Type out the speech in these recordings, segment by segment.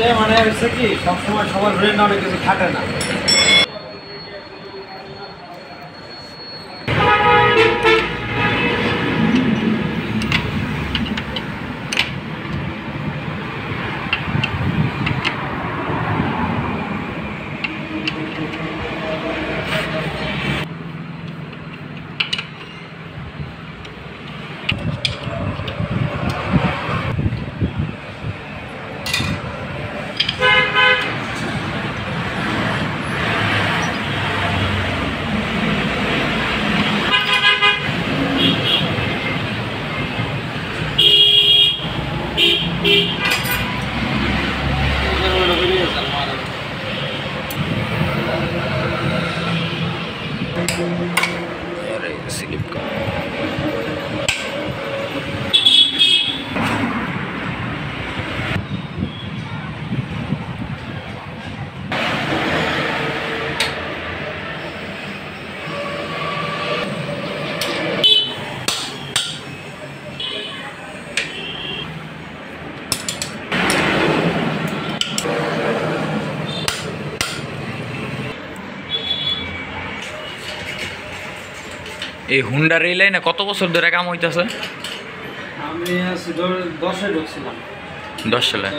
সবচেয়ে মানে হচ্ছে কি সবসময় সবার ব্রেন অনেক কিছু খাটে না। স্লিপ এই হুন্ডা রেল লাইনে কত বছর ধরে কাম হইতেছে? আমি আছি 10-এ ঢুকছিলাম। 10 সালে।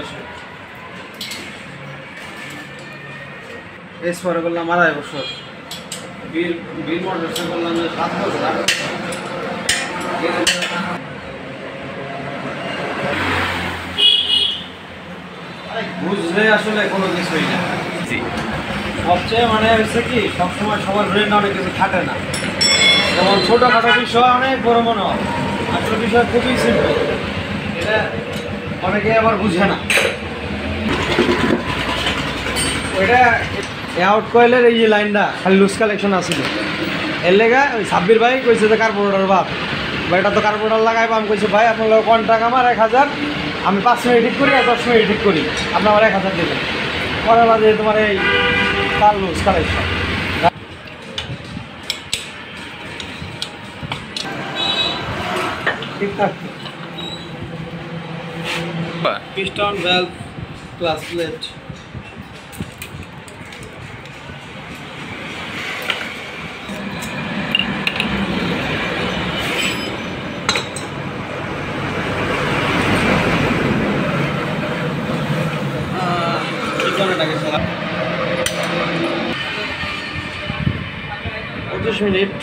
এসপরে করলাম 2.5 বছর। বিল মোটরসে করলাম 7 বছর। বুঝলে আসলে কোনো কিছুই না। সবচেয়ে মানে হচ্ছে কি সবসময় সবার ব্রেন অনেক কিছু খাটে না। যেমন ছোটোখাটো বিষয় অনেক বড় মনে হয়, আসলে বিষয় খুবই সিম্পল, এটা অনেকে আবার বুঝে না। ওইটা আউট কয়েলের এই যে লাইনটা খালি লুজ কালেকশন আছিল, এর লেগে ওই সাব্বির ভাই কইছে যে কার্বোরেটর বাদ বা এটা তো কার্বোরেটর লাগাইবো। আমি কইছি ভাই আপনার কন্ট্রাক্ট আমার 1000, আমি 5 মিনিট ঠিক করি আর 10 মিনিট ঠিক করি, আপনি আমার 1000 দেবেন। পরে বাদে তোমার এই তার লুজ কালেকশন ঠিকঠাক। পিস্টন ভ্যালভ ক্লাস প্লেট পিছনেটাকে চলা 25 মিনিট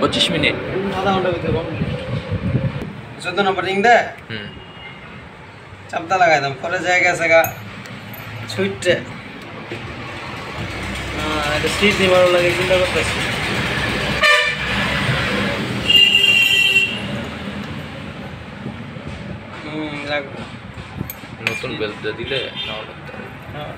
25 মিনিট আধা ঘন্টার ভিতরে কমপ্লিট। 14 নম্বর রিং দে চাপটা লাগাই দাম পরে জায়গা জায়গা সুইটে এটা স্টিচ নিবার লাগে চিন্তা করতেছি। নতুন বেল্ট দিলে হ্যাঁ